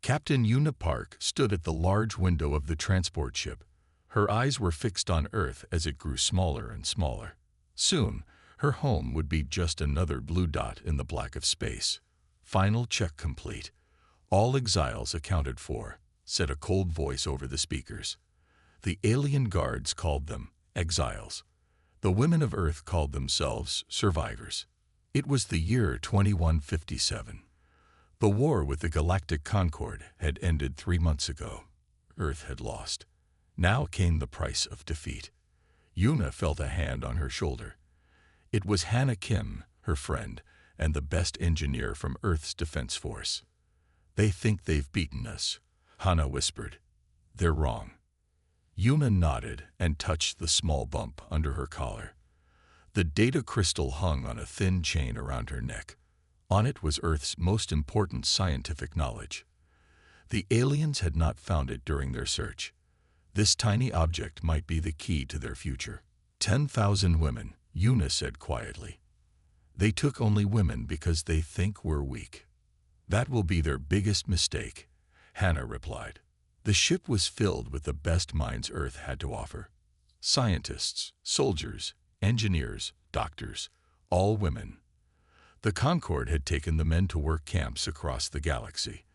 Captain Una Park stood at the large window of the transport ship. Her eyes were fixed on Earth as it grew smaller and smaller. Soon, her home would be just another blue dot in the black of space. "Final check complete. All exiles accounted for," said a cold voice over the speakers. The alien guards called them exiles. The women of Earth called themselves survivors. It was the year 2157. The war with the Galactic Concord had ended 3 months ago. Earth had lost. Now came the price of defeat. Una felt a hand on her shoulder. It was Hannah Kim, her friend, and the best engineer from Earth's Defense Force. "They think they've beaten us," Hannah whispered. "They're wrong." Una nodded and touched the small bump under her collar. The data crystal hung on a thin chain around her neck. On it was Earth's most important scientific knowledge. The aliens had not found it during their search. This tiny object might be the key to their future. 10,000 women, Una said quietly. "They took only women because they think we're weak." "That will be their biggest mistake," Hannah replied. The ship was filled with the best minds Earth had to offer. Scientists, soldiers, engineers, doctors, all women. The Concorde had taken the men to work camps across the galaxy,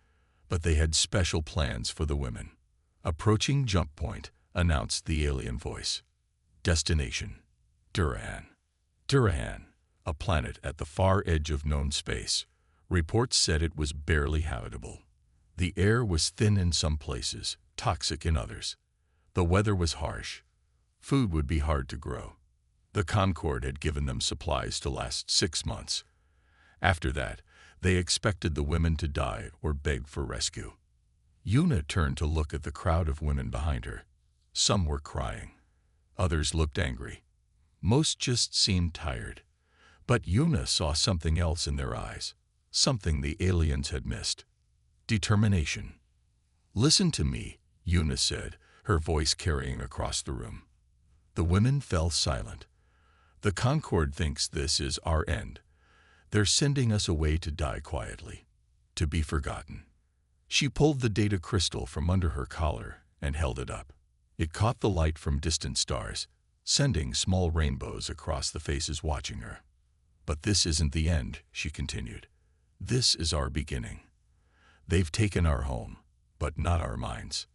but they had special plans for the women. "Approaching jump point," announced the alien voice. "Destination: Durahan." Durahan, a planet at the far edge of known space. Reports said it was barely habitable. The air was thin in some places, toxic in others. The weather was harsh. Food would be hard to grow. The Concorde had given them supplies to last 6 months. After that, they expected the women to die or beg for rescue. Una turned to look at the crowd of women behind her. Some were crying. Others looked angry. Most just seemed tired. But Una saw something else in their eyes, something the aliens had missed. Determination. "Listen to me," Una said, her voice carrying across the room. The women fell silent. "The Concorde thinks this is our end. They're sending us away to die quietly, to be forgotten." She pulled the data crystal from under her collar and held it up. It caught the light from distant stars, sending small rainbows across the faces watching her. "But this isn't the end," she continued. "This is our beginning. They've taken our home, but not our minds,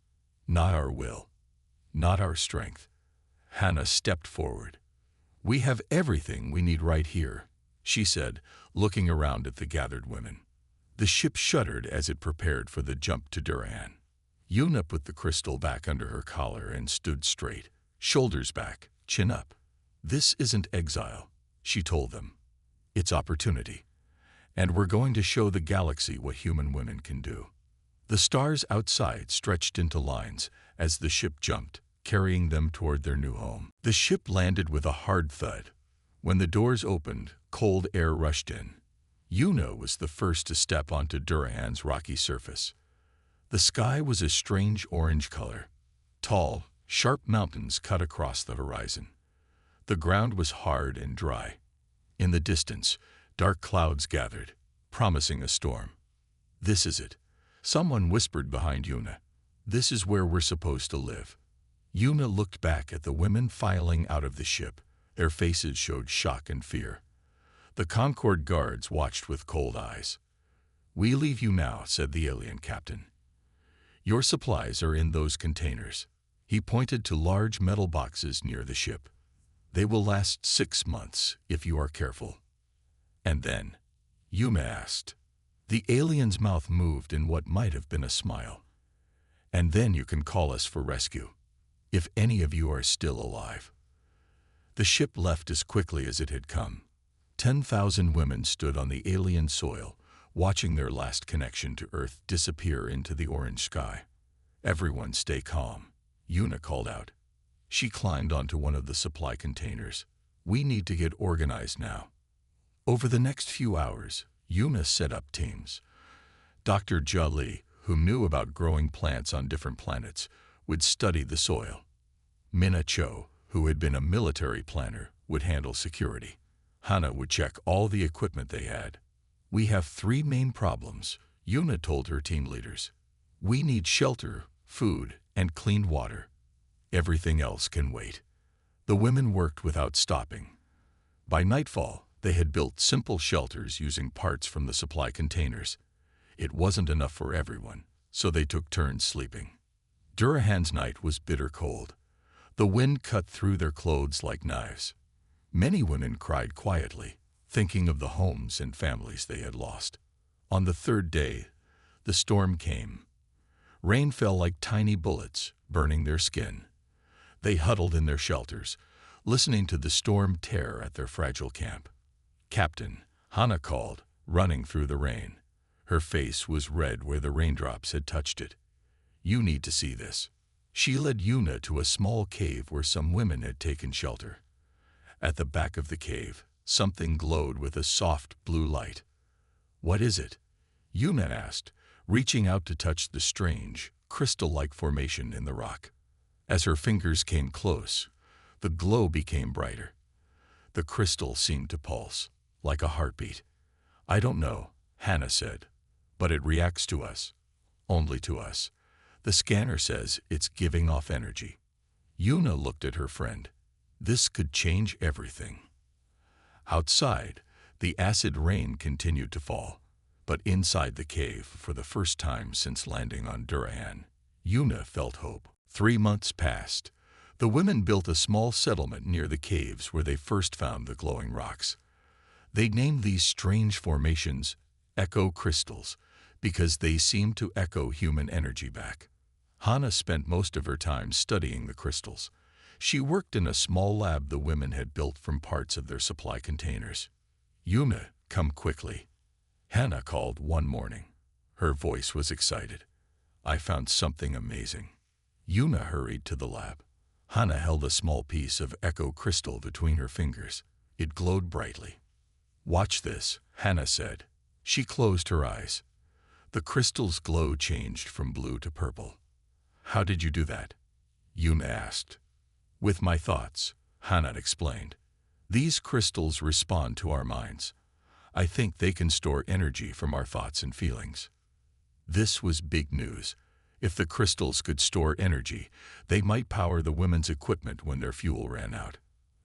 not our will, not our strength." Hannah stepped forward. "We have everything we need right here," she said, looking around at the gathered women. The ship shuddered as it prepared for the jump to Durahan. Una put the crystal back under her collar and stood straight, shoulders back, chin up. "This isn't exile," she told them. "It's opportunity. And we're going to show the galaxy what human women can do." The stars outside stretched into lines as the ship jumped, carrying them toward their new home. The ship landed with a hard thud. When the doors opened, cold air rushed in. Una was the first to step onto Durahan's rocky surface. The sky was a strange orange color. Tall, sharp mountains cut across the horizon. The ground was hard and dry. In the distance, dark clouds gathered, promising a storm. "This is it," someone whispered behind Una. "This is where we're supposed to live." Una looked back at the women filing out of the ship. Their faces showed shock and fear. The Concorde guards watched with cold eyes. "We leave you now," said the alien captain. "Your supplies are in those containers." He pointed to large metal boxes near the ship. "They will last 6 months if you are careful." "And then?" Una asked. The alien's mouth moved in what might have been a smile. "And then you can call us for rescue, if any of you are still alive." The ship left as quickly as it had come. 10,000 women stood on the alien soil, watching their last connection to Earth disappear into the orange sky. "Everyone stay calm," Una called out. She climbed onto one of the supply containers. "We need to get organized now." Over the next few hours, Una set up teams. Dr. Jia Li, who knew about growing plants on different planets, would study the soil. Minna Cho, who had been a military planner, would handle security. Hannah would check all the equipment they had. "We have 3 main problems," Una told her team leaders. We need shelter, food, and clean water. Everything else can wait. The women worked without stopping. By nightfall, they had built simple shelters using parts from the supply containers. It wasn't enough for everyone, so they took turns sleeping. Durahan's night was bitter cold. The wind cut through their clothes like knives. Many women cried quietly, thinking of the homes and families they had lost. On the third day, the storm came. Rain fell like tiny bullets, burning their skin. They huddled in their shelters, listening to the storm tear at their fragile camp. "Captain," Hannah called, running through the rain. Her face was red where the raindrops had touched it. "You need to see this." She led Yuna to a small cave where some women had taken shelter. At the back of the cave, something glowed with a soft blue light. "What is it?" Yuna asked, reaching out to touch the strange, crystal-like formation in the rock. As her fingers came close, the glow became brighter. The crystal seemed to pulse, like a heartbeat. "I don't know," Hannah said, "but it reacts to us. Only to us. The scanner says it's giving off energy." Yuna looked at her friend. This could change everything. Outside, the acid rain continued to fall, but inside the cave, for the first time since landing on Durahan, Yuna felt hope. 3 months passed. The women built a small settlement near the caves where they first found the glowing rocks. They named these strange formations echo crystals because they seemed to echo human energy back. Hannah spent most of her time studying the crystals. She worked in a small lab the women had built from parts of their supply containers. "Yuna, come quickly," Hannah called one morning. Her voice was excited. "I found something amazing." Yuna hurried to the lab. Hannah held a small piece of echo crystal between her fingers. It glowed brightly. "Watch this," Hannah said. She closed her eyes. The crystal's glow changed from blue to purple. "How did you do that?" Yuna asked. "With my thoughts," Hannah explained. "These crystals respond to our minds. I think they can store energy from our thoughts and feelings." This was big news. If the crystals could store energy, they might power the women's equipment when their fuel ran out.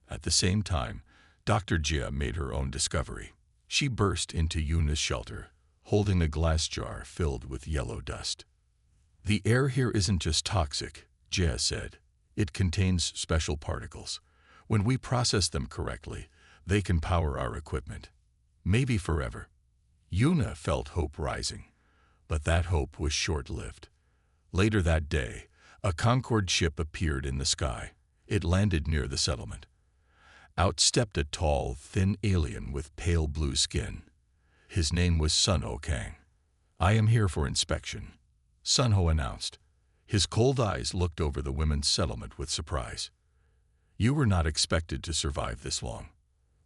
At the same time, Dr. Jia made her own discovery. She burst into Yuna's shelter, holding a glass jar filled with yellow dust. "The air here isn't just toxic," Jia said. "It contains special particles. When we process them correctly, they can power our equipment. Maybe forever." Yuna felt hope rising, but that hope was short-lived. Later that day, a Concorde ship appeared in the sky. It landed near the settlement. Out stepped a tall, thin alien with pale blue skin. His name was Sunho Kang. "I am here for inspection," Sunho announced. His cold eyes looked over the women's settlement with surprise. "You were not expected to survive this long."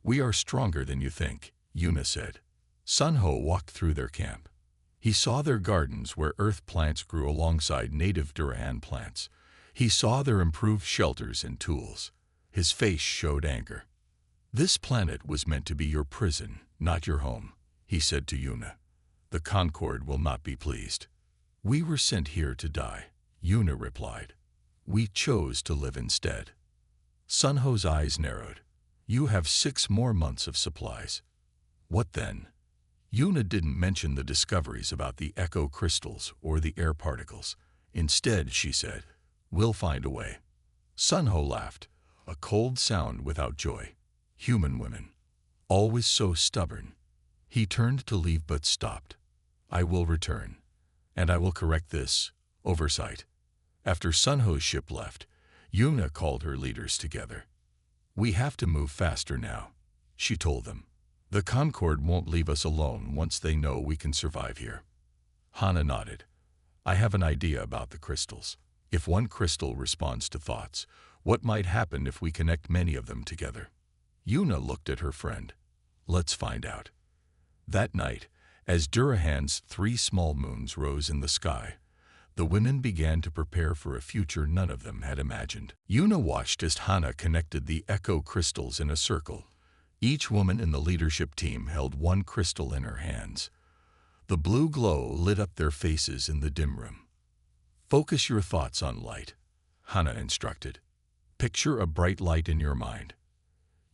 "We are stronger than you think," Yuna said. Sunho walked through their camp. He saw their gardens where earth plants grew alongside native Durahan plants. He saw their improved shelters and tools. His face showed anger. "This planet was meant to be your prison, not your home," he said to Yuna. "The Concorde will not be pleased." "We were sent here to die," Yuna replied. "We chose to live instead." Sunho's eyes narrowed. "You have 6 more months of supplies." "What then?" Yuna didn't mention the discoveries about the echo crystals or the air particles. Instead, she said, "We'll find a way." Sunho laughed, a cold sound without joy. Human women. Always so stubborn. He turned to leave but stopped. "I will return. And I will correct this oversight." After Sunho's ship left, Yuna called her leaders together. "We have to move faster now," she told them. "The Concorde won't leave us alone once they know we can survive here." Hannah nodded. "I have an idea about the crystals. If one crystal responds to thoughts, what might happen if we connect many of them together?" Yuna looked at her friend. "Let's find out." That night, as Durahan's 3 small moons rose in the sky, the women began to prepare for a future none of them had imagined. Yuna watched as Hannah connected the echo crystals in a circle. Each woman in the leadership team held 1 crystal in her hands. The blue glow lit up their faces in the dim room. Focus your thoughts on light, Hannah instructed. Picture a bright light in your mind.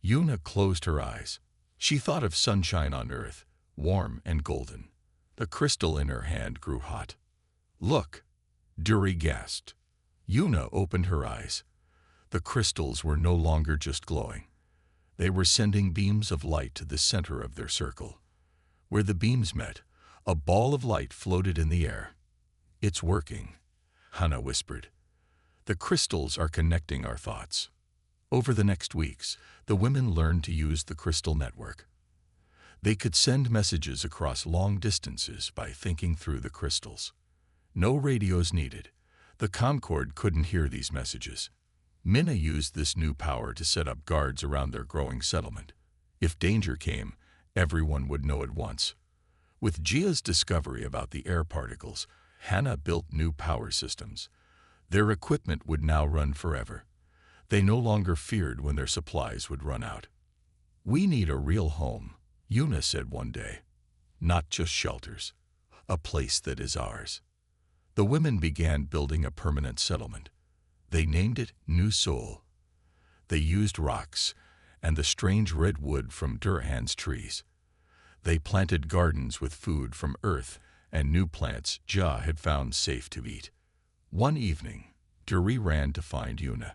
Yuna closed her eyes. She thought of sunshine on earth, warm and golden. The crystal in her hand grew hot. Look, Duri gasped. Yuna opened her eyes. The crystals were no longer just glowing. They were sending beams of light to the center of their circle. Where the beams met, a ball of light floated in the air. It's working, Hannah whispered. The crystals are connecting our thoughts. Over the next weeks, the women learned to use the crystal network. They could send messages across long distances by thinking through the crystals. No radios needed. The Concord couldn't hear these messages. Minna used this new power to set up guards around their growing settlement. If danger came, everyone would know at once. With Gia's discovery about the air particles, Hannah built new power systems. Their equipment would now run forever. They no longer feared when their supplies would run out. We need a real home, Yuna said one day. Not just shelters. A place that is ours. The women began building a permanent settlement. They named it New Soul. They used rocks and the strange red wood from Durhan's trees. They planted gardens with food from earth and new plants Ja had found safe to eat. One evening, Duri ran to find Yuna.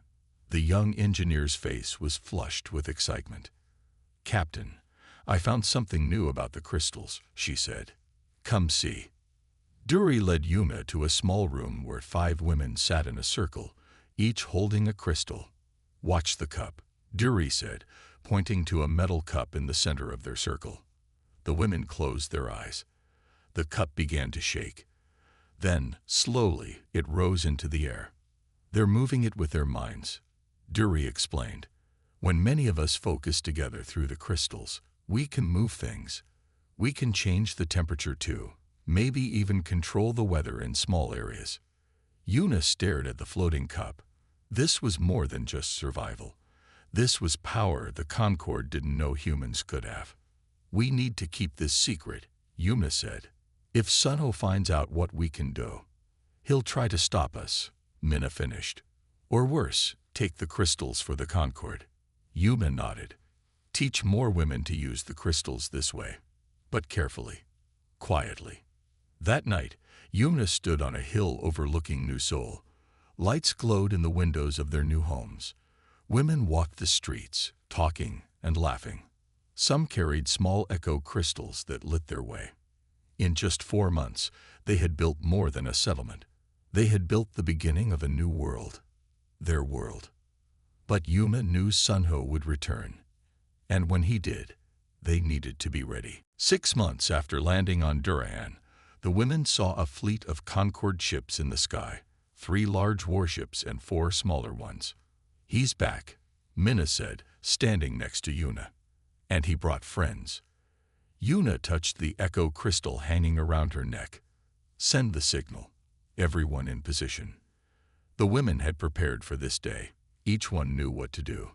The young engineer's face was flushed with excitement. Captain, I found something new about the crystals, she said. Come see. Duri led Yuna to a small room where 5 women sat in a circle, each holding a crystal. Watch the cup, Duri said, pointing to a metal cup in the center of their circle. The women closed their eyes. The cup began to shake. Then, slowly, it rose into the air. They're moving it with their minds, Duri explained. When many of us focus together through the crystals, we can move things. We can change the temperature too, maybe even control the weather in small areas. Yuna stared at the floating cup. This was more than just survival. This was power the Concord didn't know humans could have. We need to keep this secret, Yuna said. If Sunho finds out what we can do, he'll try to stop us, Minna finished. Or worse, take the crystals for the Concord. Yuna nodded. Teach more women to use the crystals this way, but carefully, quietly. That night, Yuna stood on a hill overlooking New Seoul. Lights glowed in the windows of their new homes. Women walked the streets, talking and laughing. Some carried small echo crystals that lit their way. In just 4 months, they had built more than a settlement. They had built the beginning of a new world. Their world. But Yuma knew Sunho would return. And when he did, they needed to be ready. 6 months after landing on Durahan, the women saw a fleet of Concord ships in the sky, 3 large warships and 4 smaller ones. He's back, Minna said, standing next to Yuna. And he brought friends. Yuna touched the echo crystal hanging around her neck. Send the signal. Everyone in position. The women had prepared for this day. Each one knew what to do.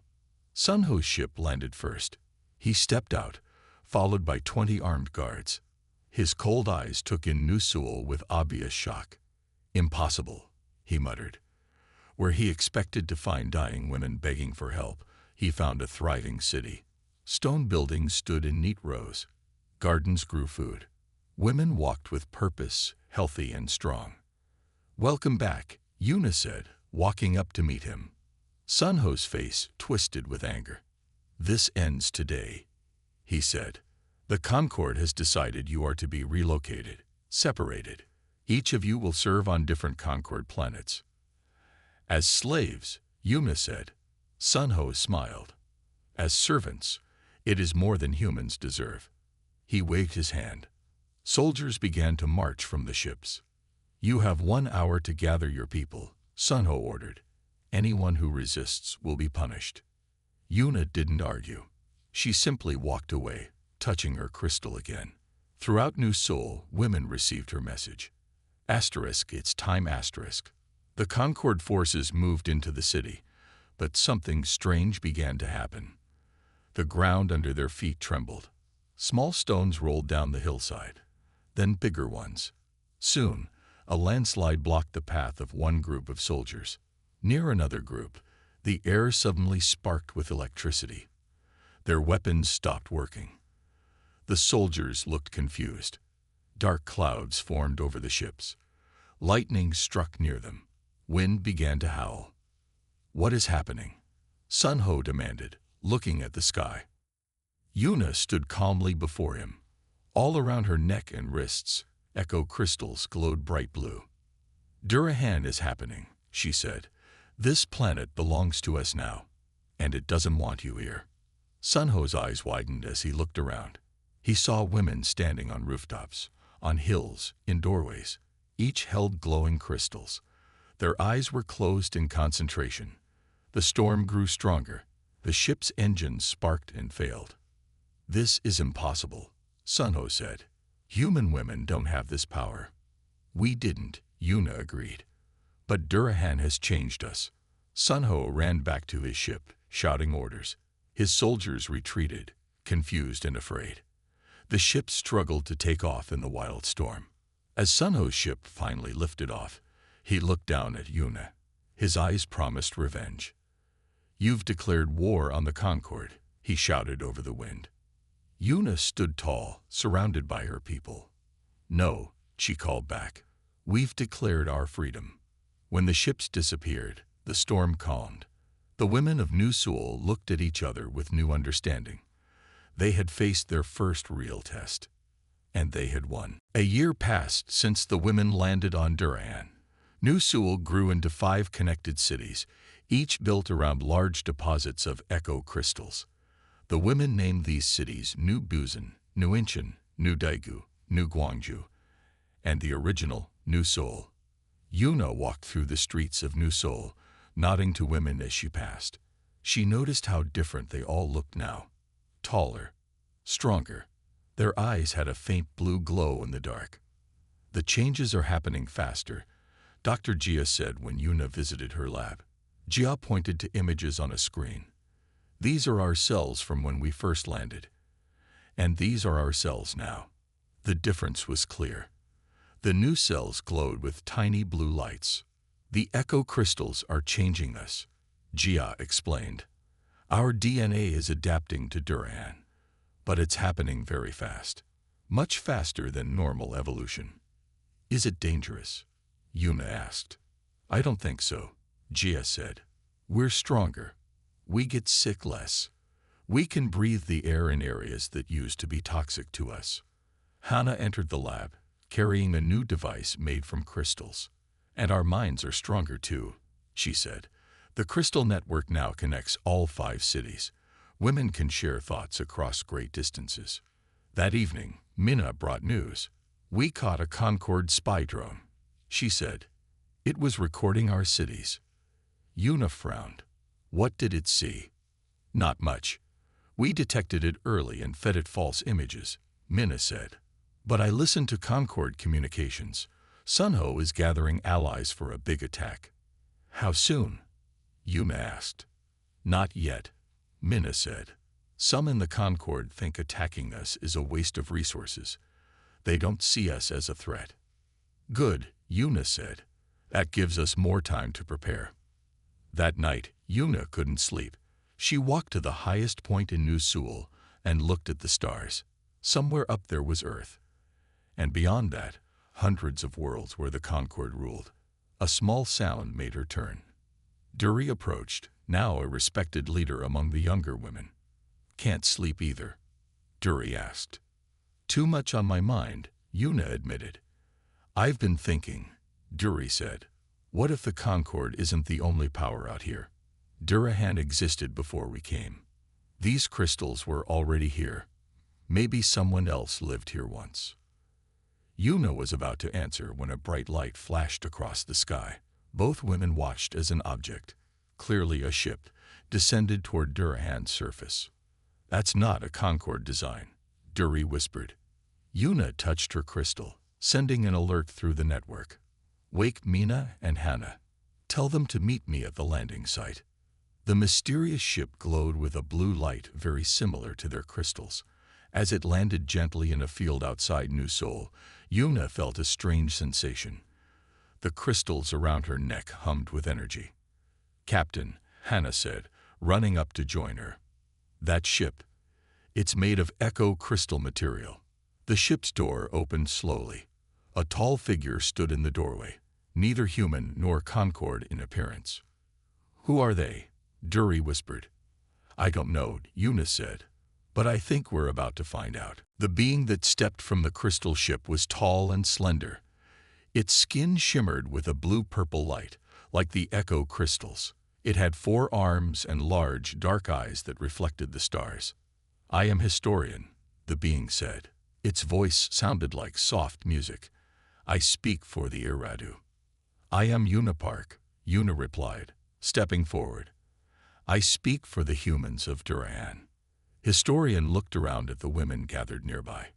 Sunho's ship landed first. He stepped out, followed by 20 armed guards. His cold eyes took in New Seoul with obvious shock. Impossible, he muttered. Where he expected to find dying women begging for help, he found a thriving city. Stone buildings stood in neat rows. Gardens grew food. Women walked with purpose, healthy and strong. Welcome back, Yuna said, walking up to meet him. Sunho's face twisted with anger. This ends today, he said. The Concord has decided you are to be relocated, separated. Each of you will serve on different Concord planets. As slaves, Yuna said. Sunho smiled. As servants, it is more than humans deserve. He waved his hand. Soldiers began to march from the ships. You have 1 hour to gather your people, Sunho ordered. Anyone who resists will be punished. Yuna didn't argue. She simply walked away, touching her crystal again. Throughout New Seoul, women received her message. Asterisk, it's time asterisk. The Concord forces moved into the city, but something strange began to happen. The ground under their feet trembled. Small stones rolled down the hillside, then bigger ones. Soon, A landslide blocked the path of one group of soldiers. Near another group, the air suddenly sparked with electricity. Their weapons stopped working. The soldiers looked confused. Dark clouds formed over the ships. Lightning struck near them. Wind began to howl. "What is happening?" Sun Ho demanded, looking at the sky. Yuna stood calmly before him. All around her neck and wrists, echo crystals glowed bright blue. "Durahan is happening," she said. "This planet belongs to us now, and it doesn't want you here." Sun Ho's eyes widened as he looked around. He saw women standing on rooftops, on hills, in doorways. Each held glowing crystals. Their eyes were closed in concentration. The storm grew stronger. The ship's engines sparked and failed. "This is impossible," Sun Ho said. "Human women don't have this power." "We didn't," Yuna agreed. "But Durahan has changed us." Sun Ho ran back to his ship, shouting orders. His soldiers retreated, confused and afraid. The ship struggled to take off in the wild storm. As Sun Ho's ship finally lifted off, he looked down at Yuna. His eyes promised revenge. "You've declared war on the Concord," he shouted over the wind. Yuna stood tall, surrounded by her people. "No," she called back. "We've declared our freedom." When the ships disappeared, the storm calmed. The women of New Seoul looked at each other with new understanding. They had faced their first real test, and they had won. A year passed since the women landed on Durahan. New Seoul grew into 5 connected cities, each built around large deposits of echo crystals. The women named these cities New Busan, New Incheon, New Daegu, New Gwangju, and the original New Seoul. Yuna walked through the streets of New Seoul, nodding to women as she passed. She noticed how different they all looked now. Taller, stronger. Their eyes had a faint blue glow in the dark. "The changes are happening faster," Dr. Jia said when Yuna visited her lab. Jia pointed to images on a screen. "These are our cells from when we first landed. And these are our cells now." The difference was clear. The new cells glowed with tiny blue lights. "The echo crystals are changing us," Jia explained. "Our DNA is adapting to Durahan, but it's happening very fast. Much faster than normal evolution." "Is it dangerous?" Yuna asked. "I don't think so," Jia said. "We're stronger. We get sick less. We can breathe the air in areas that used to be toxic to us." Hannah entered the lab, carrying a new device made from crystals. "And our minds are stronger too," she said. "The crystal network now connects all 5 cities. Women can share thoughts across great distances." That evening, Minna brought news. "We caught a Concord spy drone," she said. "It was recording our cities." Yuna frowned. "What did it see?" "Not much. We detected it early and fed it false images," Minna said. "But I listened to Concord communications. Sun Ho is gathering allies for a big attack." "How soon?" Yuna asked. "Not yet," Minna said. "Some in the Concord think attacking us is a waste of resources. They don't see us as a threat." "Good," Yuna said. "That gives us more time to prepare." That night, Yuna couldn't sleep. She walked to the highest point in New Seoul and looked at the stars. Somewhere up there was Earth. And beyond that, hundreds of worlds where the Concord ruled. A small sound made her turn. Duri approached, now a respected leader among the younger women. "Can't sleep either?" Duri asked. "Too much on my mind," Yuna admitted. "I've been thinking," Duri said. "What if the Concord isn't the only power out here? Durahan existed before we came. These crystals were already here. Maybe someone else lived here once." Yuna was about to answer when a bright light flashed across the sky. Both women watched as an object, clearly a ship, descended toward Durahan's surface. "That's not a Concord design," Duri whispered. Yuna touched her crystal, sending an alert through the network. "Wake Mina and Hannah. Tell them to meet me at the landing site." The mysterious ship glowed with a blue light very similar to their crystals. As it landed gently in a field outside New Seoul, Yuna felt a strange sensation. The crystals around her neck hummed with energy. "Captain," Hannah said, running up to join her. "That ship, it's made of echo crystal material." The ship's door opened slowly. A tall figure stood in the doorway, neither human nor Concord in appearance. "Who are they?" Dury whispered. "I don't know," Una said, "but I think we're about to find out." The being that stepped from the crystal ship was tall and slender. Its skin shimmered with a blue-purple light, like the echo crystals. It had 4 arms and large, dark eyes that reflected the stars. "I am Historian," the being said. Its voice sounded like soft music. "I speak for the Iradu." "I am Una Park," Una replied, stepping forward. "I speak for the humans of Durahan." Historian looked around at the women gathered nearby.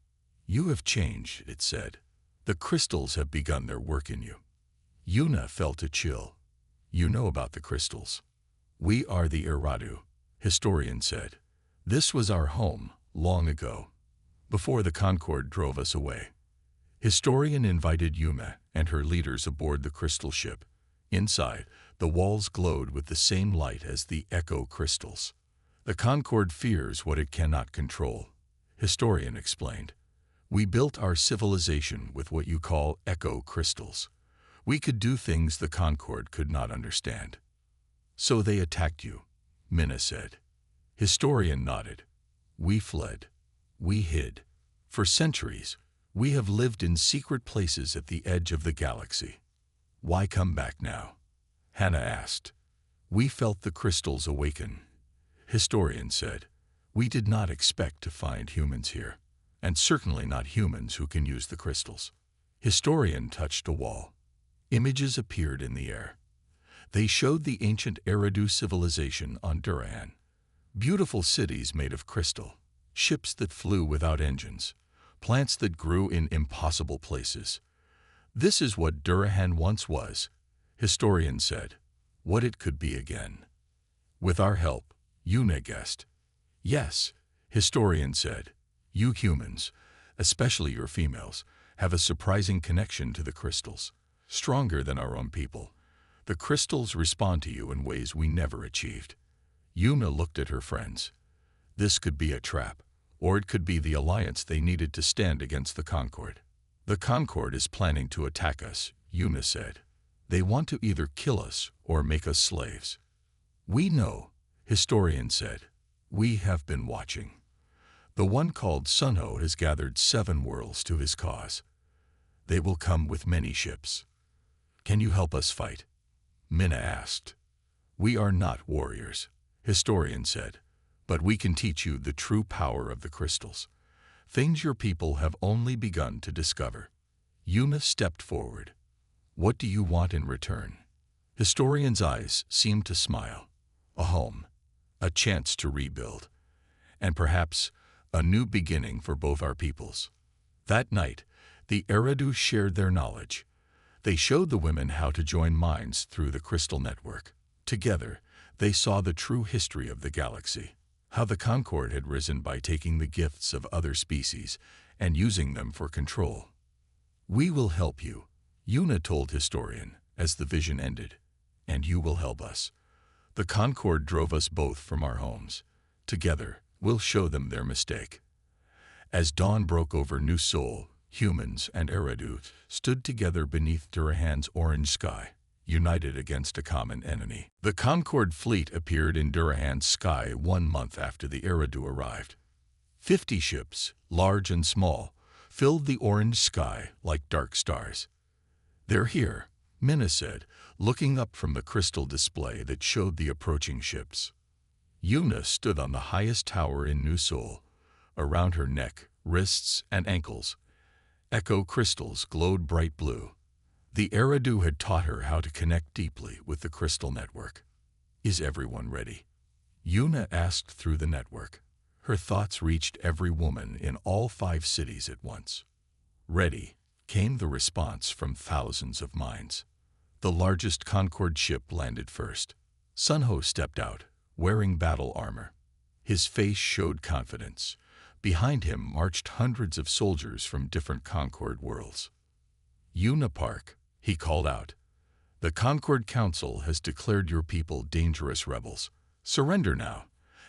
"You have changed," it said. "The crystals have begun their work in you." Una felt a chill. "You know about the crystals." "We are the Iradu," Historian said. "This was our home, long ago, before the Concord drove us away." Historian invited Yuma and her leaders aboard the crystal ship. Inside, the walls glowed with the same light as the echo crystals. "The Concord fears what it cannot control," Historian explained. "We built our civilization with what you call echo crystals. We could do things the Concord could not understand." "So they attacked you," Minna said. Historian nodded. "We fled. We hid. For centuries, we have lived in secret places at the edge of the galaxy." "Why come back now?" Hannah asked. "We felt the crystals awaken," Historian said. "We did not expect to find humans here, and certainly not humans who can use the crystals." Historian touched a wall. Images appeared in the air. They showed the ancient Eridu civilization on Durahan. Beautiful cities made of crystal, ships that flew without engines, plants that grew in impossible places. "This is what Durahan once was," Historian said. "What it could be again." "With our help," Una guessed. "Yes," Historian said. "You humans, especially your females, have a surprising connection to the crystals, stronger than our own people. The crystals respond to you in ways we never achieved." Una looked at her friends. "This could be a trap, or it could be the alliance they needed to stand against the Concord." "The Concord is planning to attack us," Una said. "They want to either kill us or make us slaves." "We know," Historian said. "We have been watching. The one called Sunho has gathered 7 worlds to his cause. They will come with many ships." "Can you help us fight?" Minna asked. "We are not warriors," Historian said, "but we can teach you the true power of the crystals, things your people have only begun to discover." Una stepped forward. "What do you want in return?" Historian's eyes seemed to smile. "A home, a chance to rebuild, and perhaps a new beginning for both our peoples." That night, the Eridu shared their knowledge. They showed the women how to join minds through the crystal network. Together, they saw the true history of the galaxy, how the Concord had risen by taking the gifts of other species and using them for control. "We will help you," Una told Historian as the vision ended, "and you will help us. The Concord drove us both from our homes. Together, we'll show them their mistake." As dawn broke over New Sol, humans and Eridu stood together beneath Durahan's orange sky, united against a common enemy. The Concord fleet appeared in Durahan's sky 1 month after the Eridu arrived. 50 ships, large and small, filled the orange sky like dark stars. "They're here," Minna said, looking up from the crystal display that showed the approaching ships. Una stood on the highest tower in New Sol. Around her neck, wrists, and ankles, echo crystals glowed bright blue. The Eridu had taught her how to connect deeply with the crystal network. "Is everyone ready?" Una asked through the network. Her thoughts reached every woman in all 5 cities at once. "Ready," came the response from thousands of minds. The largest Concord ship landed first. Sunho stepped out, wearing battle armor. His face showed confidence. Behind him marched hundreds of soldiers from different Concord worlds. Una Park, He called out, "The Concord Council has declared your people dangerous rebels. Surrender now,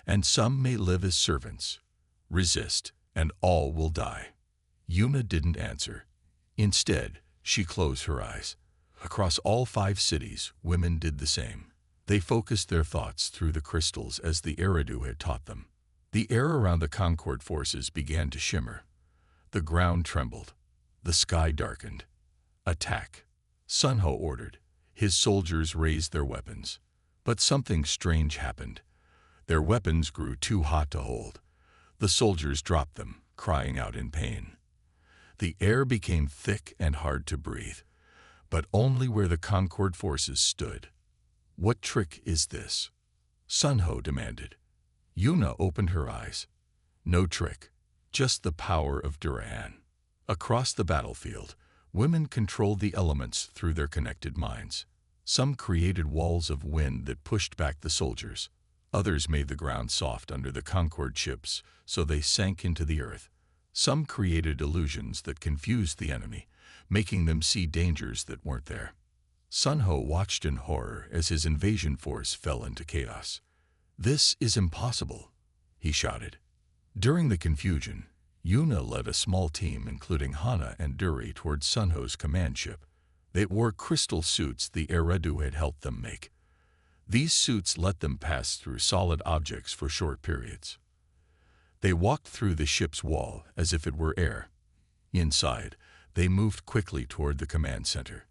and some may live as servants. Resist, and all will die." Yuna didn't answer. Instead, she closed her eyes. Across all 5 cities, women did the same. They focused their thoughts through the crystals as the Eridu had taught them. The air around the Concord forces began to shimmer. The ground trembled. The sky darkened. "Attack," Sunho ordered. His soldiers raised their weapons. But something strange happened. Their weapons grew too hot to hold. The soldiers dropped them, crying out in pain. The air became thick and hard to breathe, but only where the Concord forces stood. "What trick is this?" Sunho demanded. Yuna opened her eyes. "No trick, just the power of Durahan." Across the battlefield, women controlled the elements through their connected minds. Some created walls of wind that pushed back the soldiers. Others made the ground soft under the Concord ships so they sank into the earth. Some created illusions that confused the enemy, making them see dangers that weren't there. Sunho watched in horror as his invasion force fell into chaos. "This is impossible," he shouted. During the confusion, Yuna led a small team including Hana and Duri towards Sunho's command ship. They wore crystal suits the Eridu had helped them make. These suits let them pass through solid objects for short periods. They walked through the ship's wall as if it were air. Inside, they moved quickly toward the command center.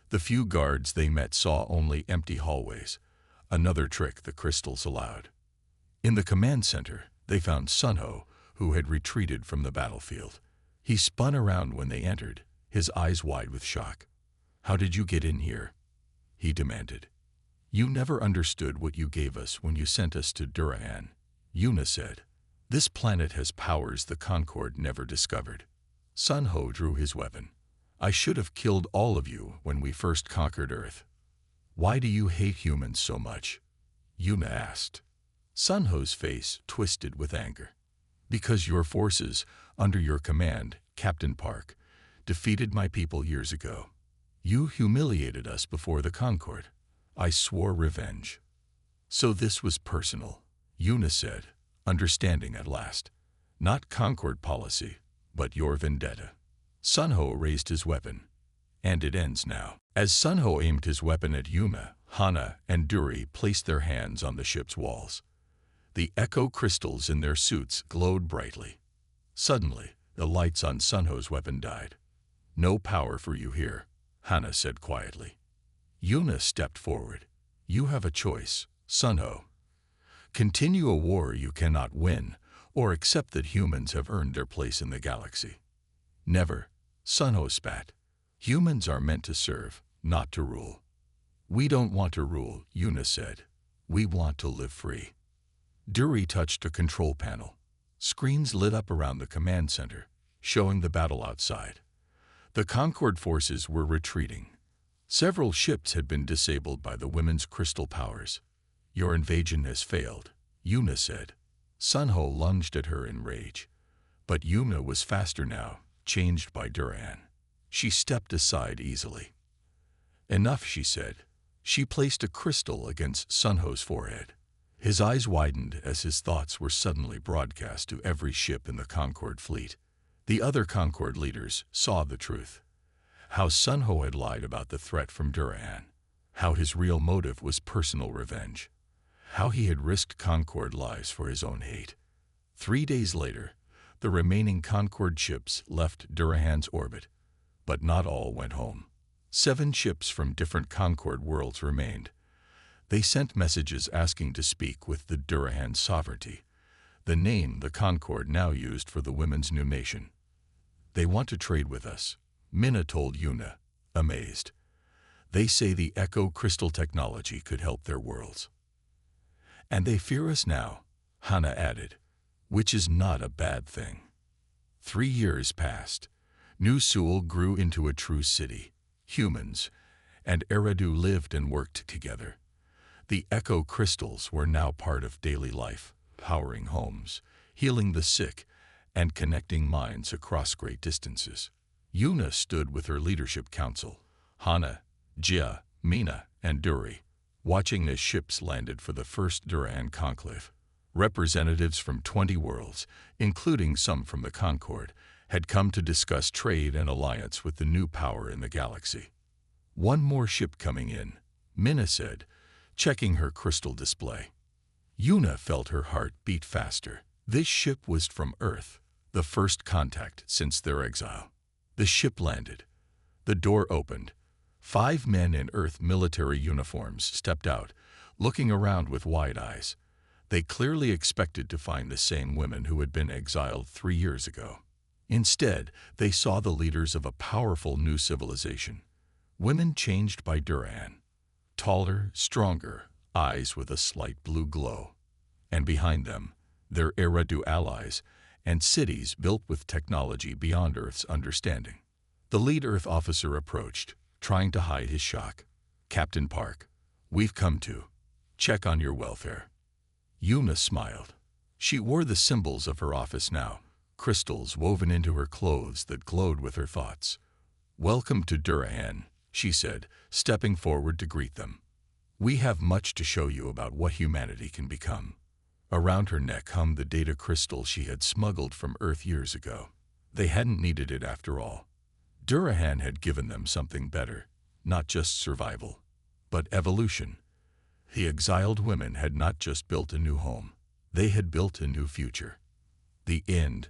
The few guards they met saw only empty hallways, another trick the crystals allowed. In the command center, they found Sunho, who had retreated from the battlefield. He spun around when they entered, his eyes wide with shock. "How did you get in here?" he demanded. "You never understood what you gave us when you sent us to Durahan," Yuna said. "This planet has powers the Concord never discovered." Sunho drew his weapon. "I should have killed all of you when we first conquered Earth." "Why do you hate humans so much?" Yuna asked. Sunho's face twisted with anger. "Because your forces, under your command, Captain Park, defeated my people years ago. You humiliated us before the Concord. I swore revenge." "So this was personal," Yuna said, understanding at last. "Not Concord policy, but your vendetta." Sunho raised his weapon. "And it ends now." As Sunho aimed his weapon at Yuna, Hana and Duri placed their hands on the ship's walls. The echo crystals in their suits glowed brightly. Suddenly, the lights on Sunho's weapon died. "No power for you here," Hana said quietly. Yuna stepped forward. "You have a choice, Sunho. Continue a war you cannot win, or accept that humans have earned their place in the galaxy." "Never," Sunho spat. "Humans are meant to serve, not to rule." "We don't want to rule," Yuna said. "We want to live free." Duri touched a control panel. Screens lit up around the command center, showing the battle outside. The Concord forces were retreating. Several ships had been disabled by the women's crystal powers. "Your invasion has failed," Yuna said. Sunho lunged at her in rage. But Yuna was faster now, changed by Durahan. She stepped aside easily. "Enough," she said. She placed a crystal against Sunho's forehead. His eyes widened as his thoughts were suddenly broadcast to every ship in the Concord fleet. The other Concord leaders saw the truth. How Sunho had lied about the threat from Durahan. How his real motive was personal revenge. How he had risked Concord lives for his own hate. 3 days later, the remaining Concord ships left Durahan's orbit. But not all went home. 7 ships from different Concord worlds remained. They sent messages asking to speak with the Durahan sovereignty, the name the Concord now used for the women's new nation. "They want to trade with us," Minna told Yuna, amazed. "They say the Echo Crystal technology could help their worlds." "And they fear us now," Hana added, "which is not a bad thing." 3 years passed. New Seoul grew into a true city. Humans and Eridu lived and worked together. The echo crystals were now part of daily life, powering homes, healing the sick, and connecting minds across great distances. Yuna stood with her leadership council, Hana, Jia, Mina, and Duri, watching as ships landed for the first Duran conclave. Representatives from 20 worlds, including some from the Concord, had come to discuss trade and alliance with the new power in the galaxy. One more ship coming in, Mina said, checking her crystal display. Yuna felt her heart beat faster. This ship was from Earth, the first contact since their exile. The ship landed. The door opened. 5 men in Earth military uniforms stepped out, looking around with wide eyes. They clearly expected to find the same women who had been exiled 3 years ago. Instead, they saw the leaders of a powerful new civilization. Women changed by Duran. Taller, stronger, eyes with a slight blue glow. And behind them, their Eridu allies and cities built with technology beyond Earth's understanding. The lead Earth officer approached, trying to hide his shock. "Captain Park, we've come to check on your welfare." Yuna smiled. She wore the symbols of her office now, crystals woven into her clothes that glowed with her thoughts. "Welcome to Durahan," she said, stepping forward to greet them. "We have much to show you about what humanity can become." Around her neck hummed the data crystal she had smuggled from Earth years ago. They hadn't needed it after all. Durahan had given them something better, not just survival, but evolution. The exiled women had not just built a new home, they had built a new future. The end.